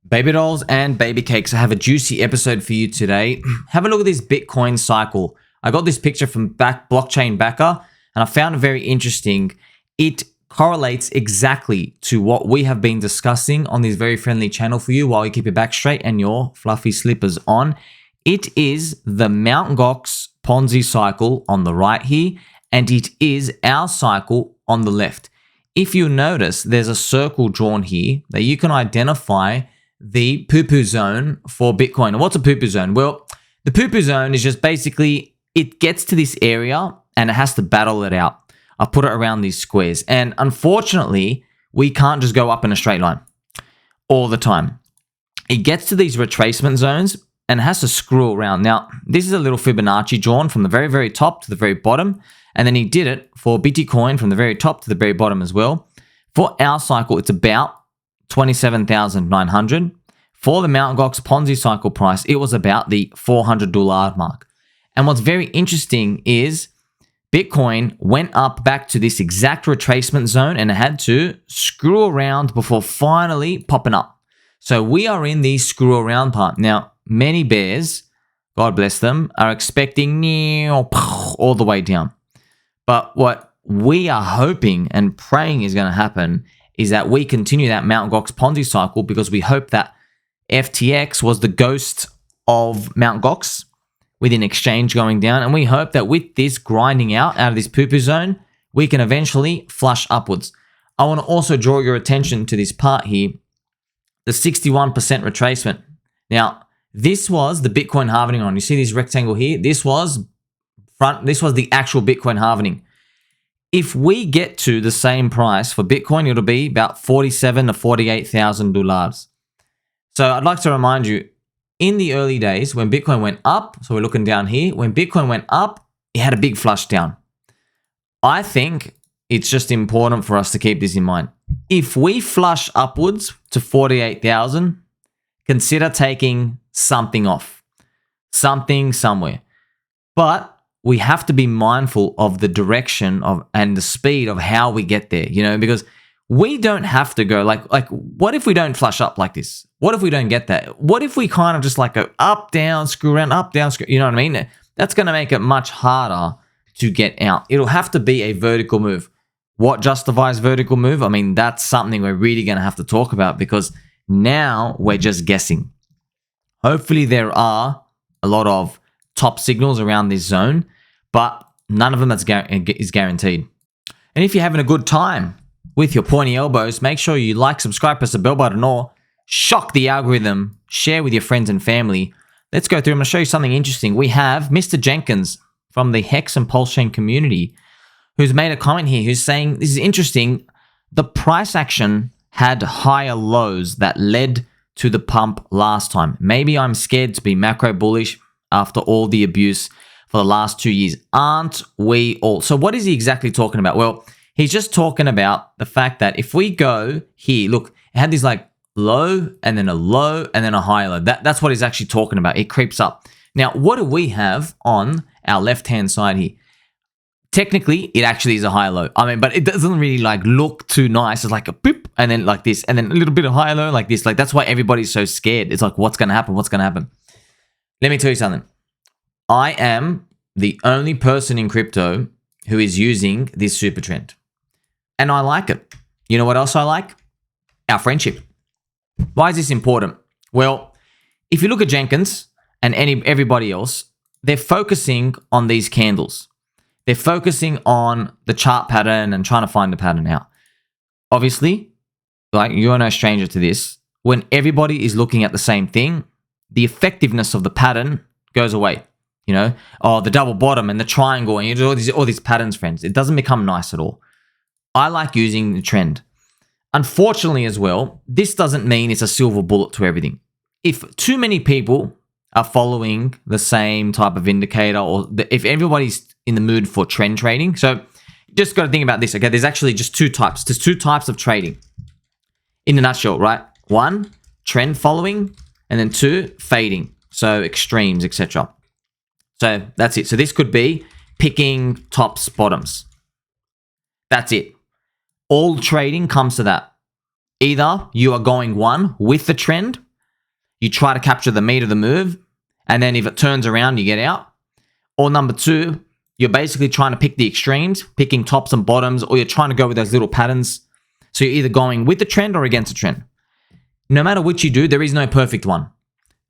Baby dolls and baby cakes, I have a juicy episode for you today. Have a look at this Bitcoin cycle. I got this picture from Blockchain Backer, and I found it very interesting. It correlates exactly to what we have been discussing on this very friendly channel for you while you keep your back straight and your fluffy slippers on. It is the Mt. Gox Ponzi cycle on the right here, and it is our cycle on the left. If you notice, there's a circle drawn here that you can identify the poo-poo zone for Bitcoin. And what's a poo-poo zone? Well, the poo-poo zone is just basically, it gets to this area and it has to battle it out. I'll put it around these squares. And unfortunately, we can't just go up in a straight line all the time. It gets to these retracement zones and it has to screw around. Now, this is a little Fibonacci drawn from the very, very top to the very bottom. And then he did it for Bitcoin from the very top to the very bottom as well. For our cycle, it's about 27,900. For the Mt. Gox Ponzi cycle price, it was about the $400 mark. And what's very interesting is Bitcoin went up back to this exact retracement zone and it had to screw around before finally popping up. So we are in the screw around part. Now, many bears, God bless them, are expecting all the way down. But what we are hoping and praying is going to happen is that we continue that Mt. Gox Ponzi cycle, because we hope that FTX was the ghost of Mt. Gox with an exchange going down. And we hope that with this grinding out of this poo-poo zone, we can eventually flush upwards. I want to also draw your attention to this part here, the 61% retracement. Now, this was the Bitcoin halvening on. You see this rectangle here? This was the actual Bitcoin halvening. If we get to the same price for Bitcoin, it'll be about $47,000 to $48,000. So I'd like to remind you, in the early days when Bitcoin went up, so we're looking down here, when Bitcoin went up, it had a big flush down. I think it's just important for us to keep this in mind. If we flush upwards to 48,000, consider taking something off, something somewhere. But we have to be mindful of the direction of and the speed of how we get there, because we don't have to go like what if we don't flush up like this? What if we don't get that? What if we kind of just like go up, down, screw around, up, down, screw, you know what I mean? That's going to make it much harder to get out. It'll have to be a vertical move. What justifies vertical move? I mean, that's something we're really going to have to talk about, because now we're just guessing. Hopefully there are a lot of top signals around this zone, but none of them is guaranteed. And if you're having a good time with your pointy elbows, make sure you like, subscribe, press the bell button, or shock the algorithm, share with your friends and family. Let's go through. I'm going to show you something interesting. We have Mr. Jenkins from the Hex and Pulse Chain community who's made a comment here who's saying, this is interesting, the price action had higher lows that led to the pump last time. Maybe I'm scared to be macro bullish after all the abuse for the last 2 years. Aren't we all? So what is he exactly talking about? Well, he's just talking about the fact that if we go here, look, it had this like low and then a low and then a high low. That's what he's actually talking about. It creeps up. Now, what do we have on our left-hand side here? Technically, it actually is a high low. I mean, but it doesn't really like look too nice. It's like a boop and then like this and then a little bit of high low like this. Like that's why everybody's so scared. It's like, what's going to happen? What's going to happen? Let me tell you something. I am the only person in crypto who is using this super trend. And I like it. You know what else I like? Our friendship. Why is this important? Well, if you look at Jenkins and everybody else, they're focusing on these candles. They're focusing on the chart pattern and trying to find the pattern out. Obviously, like you're no stranger to this, when everybody is looking at the same thing, the effectiveness of the pattern goes away. The double bottom and the triangle and you do all these patterns, friends. It doesn't become nice at all. I like using the trend. Unfortunately as well, this doesn't mean it's a silver bullet to everything. If too many people are following the same type of indicator, or if everybody's in the mood for trend trading, so you just got to think about this, okay? There's actually just two types. There's two types of trading in a nutshell, right? One, trend following, and then two, fading. So extremes, etc. So that's it. So this could be picking tops, bottoms. That's it. All trading comes to that. Either you are going one with the trend you try to capture the meat of the move, and then if it turns around, you get out. Or number two, you're basically trying to pick the extremes, picking tops and bottoms, or you're trying to go with those little patterns. So you're either going with the trend or against the trend. No matter which you do, there is no perfect one.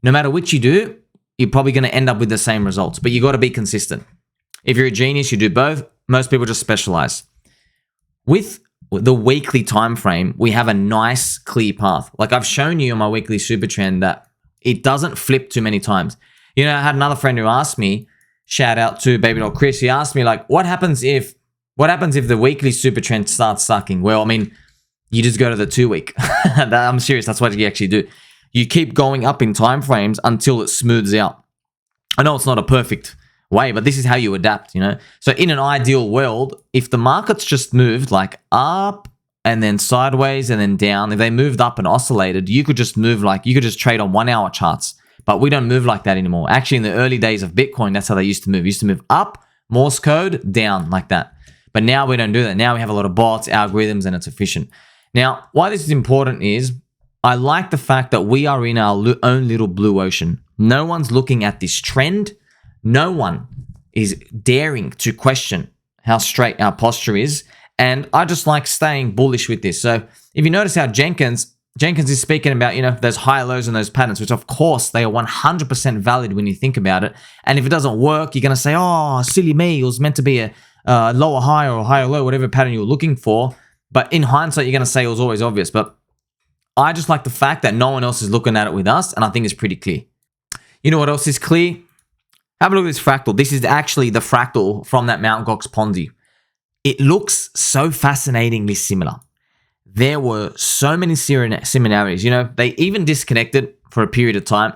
No matter which you do, you're probably going to end up with the same results, but you got to be consistent. If you're a genius, you do both. Most people just specialize. With the weekly time frame, we have a nice clear path. Like I've shown you on my weekly super trend that it doesn't flip too many times. You know, I had another friend who asked me, shout out to baby doll Chris, he asked me like, what happens if the weekly super trend starts sucking? Well, I mean, you just go to the 2 week. I'm serious, that's what you actually do. You keep going up in time frames until it smooths out. I know it's not a perfect way, but this is how you adapt, you know? So in an ideal world, if the markets just moved like up and then sideways and then down, if they moved up and oscillated, you could just trade on 1 hour charts. But we don't move like that anymore. Actually, in the early days of Bitcoin, that's how they used to move. Used to move up, Morse code, down like that. But now we don't do that. Now we have a lot of bots, algorithms, and it's efficient. Now, why this is important is I like the fact that we are in our own little blue ocean. No one's looking at this trend. No one is daring to question how straight our posture is. And I just like staying bullish with this. So if you notice how Jenkins is speaking about, you know, those high lows and those patterns, which of course they are 100% valid when you think about it. And if it doesn't work, you're going to say, oh, silly me, it was meant to be a lower high or a higher low, whatever pattern you were looking for. But in hindsight, you're going to say it was always obvious. But I just like the fact that no one else is looking at it with us, and I think it's pretty clear. You know what else is clear? Have a look at this fractal. This is actually the fractal from that Mt. Gox Ponzi. It looks so fascinatingly similar. There were so many similarities. You know, they even disconnected for a period of time.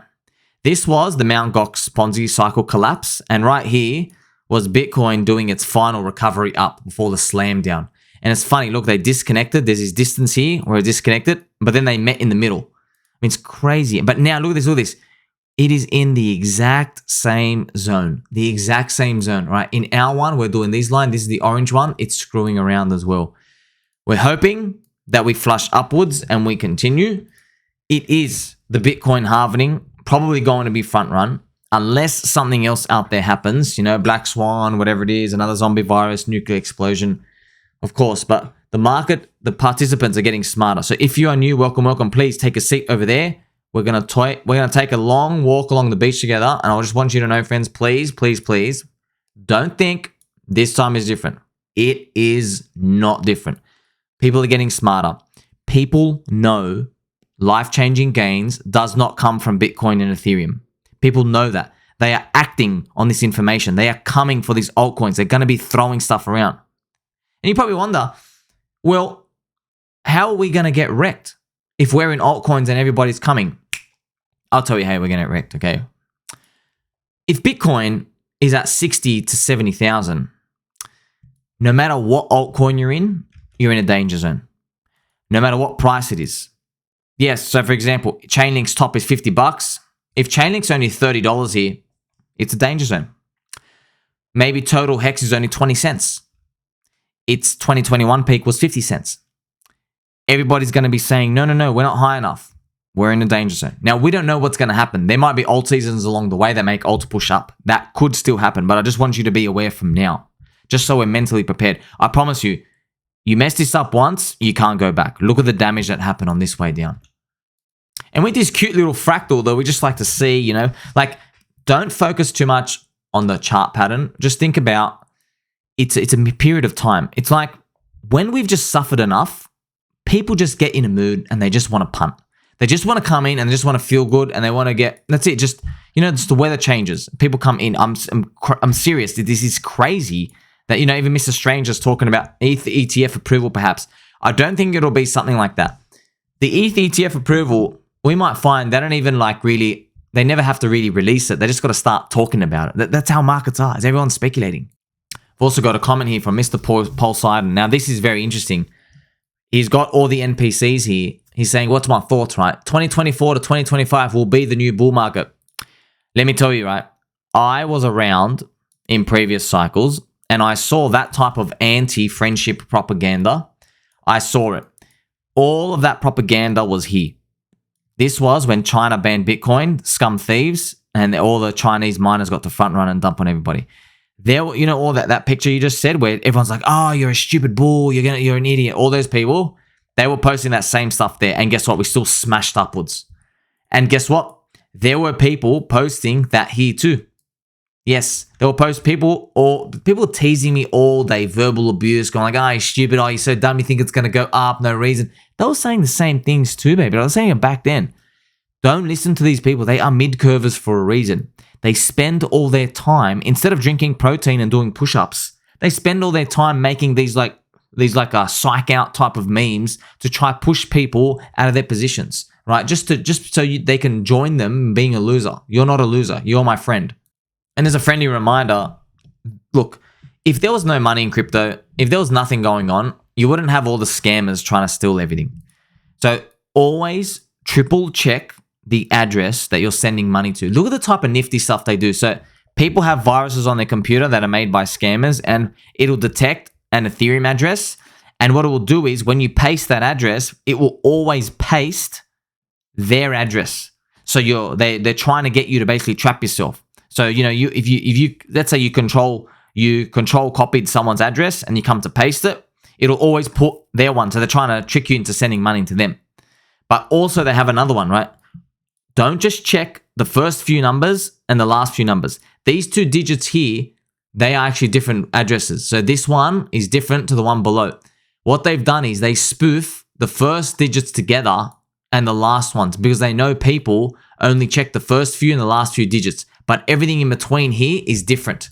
This was the Mt. Gox Ponzi cycle collapse. And right here was Bitcoin doing its final recovery up before the slam down. And it's funny, look, they disconnected. There's this distance here where it disconnected, but then they met in the middle. I mean, it's crazy. But now look at this, It is in the exact same zone. The exact same zone, right? In our one, we're doing this line. This is the orange one. It's screwing around as well. We're hoping that we flush upwards and we continue. It is the Bitcoin halvening, probably going to be front run, unless something else out there happens, you know, black swan, whatever it is, another zombie virus, nuclear explosion, of course. But the market, the participants are getting smarter. So if you are new, welcome. Please take a seat over there. We're gonna take a long walk along the beach together, and I just want you to know, friends, please, don't think this time is different. It is not different. People are getting smarter. People know life-changing gains does not come from Bitcoin and Ethereum. People know that. They are acting on this information. They are coming for these altcoins. They're going to be throwing stuff around. And you probably wonder, well, how are we going to get wrecked if we're in altcoins and everybody's coming? I'll tell you how we're going to get wrecked, okay? If Bitcoin is at 60 to 70,000, no matter what altcoin you're in a danger zone. No matter what price it is. Yes, so for example, Chainlink's top is $50. If Chainlink's only $30 here, it's a danger zone. Maybe total Hex is only 20 cents. Its 2021 peak was 50 cents. Everybody's going to be saying, no, we're not high enough. We're in a danger zone. Now, we don't know what's going to happen. There might be alt seasons along the way that make alt push up. That could still happen, but I just want you to be aware from now, just so we're mentally prepared. I promise you, you mess this up once, you can't go back. Look at the damage that happened on this way down. And with this cute little fractal, though, we just like to see, you know, like, don't focus too much on the chart pattern. Just think about it's a period of time. It's like when we've just suffered enough, people just get in a mood and they just want to punt. They just want to come in and they just want to feel good and they want to get, that's it. Just, you know, just the weather changes. People come in. I'm serious. This is crazy that, you know, even Mr. Strange is talking about ETH ETF approval perhaps. I don't think it'll be something like that. The ETH ETF approval, we might find they don't even like really, they never have to really release it. They just got to start talking about it. That's how markets are. Is everyone's speculating. I've also got a comment here from Mr. Paul Sidon. Now, this is very interesting. He's got all the NPCs here. He's saying, what's my thoughts, right? 2024 to 2025 will be the new bull market. Let me tell you, right? I was around in previous cycles and I saw that type of anti-friendship propaganda. I saw it. All of that propaganda was here. This was when China banned Bitcoin, scum thieves, and all the Chinese miners got to front run and dump on everybody. There, you know, all that picture you just said where everyone's like, oh, you're a stupid bull, you're an idiot. All those people, they were posting that same stuff there. And guess what? We still smashed upwards. And guess what? There were people posting that here too. Yes, there were people teasing me all day, verbal abuse, going like, oh, you're stupid, oh, you're so dumb, you think it's going to go up, no reason. They were saying the same things too, baby. I was saying it back then. Don't listen to these people. They are mid-curvers for a reason. They spend all their time, instead of drinking protein and doing push-ups, they spend all their time making these psych out type of memes to try push people out of their positions, right? Just so they can join them being a loser. You're not a loser. You're my friend. And as a friendly reminder, look, if there was no money in crypto, if there was nothing going on, you wouldn't have all the scammers trying to steal everything. So always triple check the address that you're sending money to. Look at the type of nifty stuff they do. So people have viruses on their computer that are made by scammers, and it'll detect an Ethereum address. And what it will do is when you paste that address, it will always paste their address. So they're trying to get you to basically trap yourself. So, you know, if you let's say you control copied someone's address and you come to paste it, it'll always put their one. So they're trying to trick you into sending money to them. But also they have another one, right? Don't just check the first few numbers and the last few numbers. These 2 digits here, they are actually different addresses. So this one is different to the one below. What they've done is they spoof the first digits together and the last ones because they know people only check the first few and the last few digits. But everything in between here is different.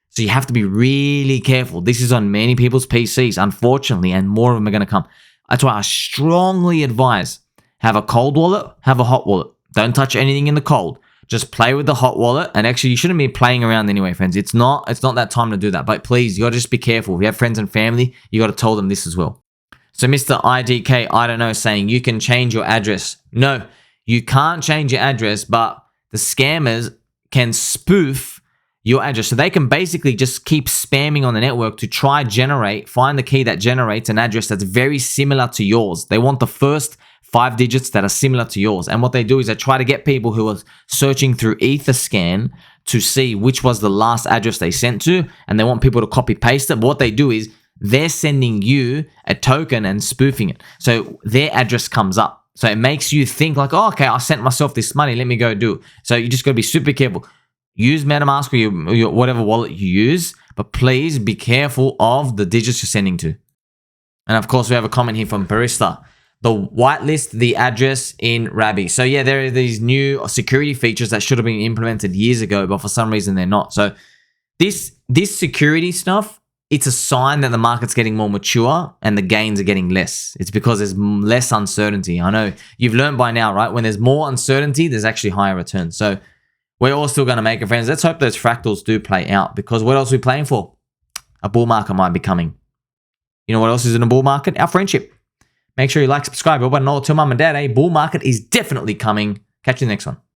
So you have to be really careful. This is on many people's PCs, unfortunately, and more of them are going to come. That's why I strongly advise have a cold wallet, have a hot wallet. Don't touch anything in the cold. Just play with the hot wallet. And actually, you shouldn't be playing around anyway, friends. It's not that time to do that. But please, you got to just be careful. If you have friends and family, you got to tell them this as well. So Mr. IDK, I don't know, saying you can change your address. No, you can't change your address, but the scammers can spoof your address. So they can basically just keep spamming on the network to try find the key that generates an address that's very similar to yours. They want the first 5 digits that are similar to yours. And what they do is they try to get people who are searching through Etherscan to see which was the last address they sent to, and they want people to copy paste it. But what they do is they're sending you a token and spoofing it. So their address comes up. So it makes you think like, oh, okay, I sent myself this money. Let me go do it. So you just got to be super careful. Use MetaMask or your whatever wallet you use, but please be careful of the digits you're sending to. And of course, we have a comment here from Barista. The whitelist the address in Rabby. So yeah, there are these new security features that should have been implemented years ago, but for some reason they're not. So this security stuff, it's a sign that the market's getting more mature and the gains are getting less. It's because there's less uncertainty. I know you've learned by now, right? When there's more uncertainty, there's actually higher returns. So we're all still going to make it, friends. Let's hope those fractals do play out, because what else are we playing for? A bull market might be coming. You know what else is in a bull market? Our friendship. Make sure you like, subscribe, everybody know, tell mum and dad, bull market is definitely coming. Catch you in the next one.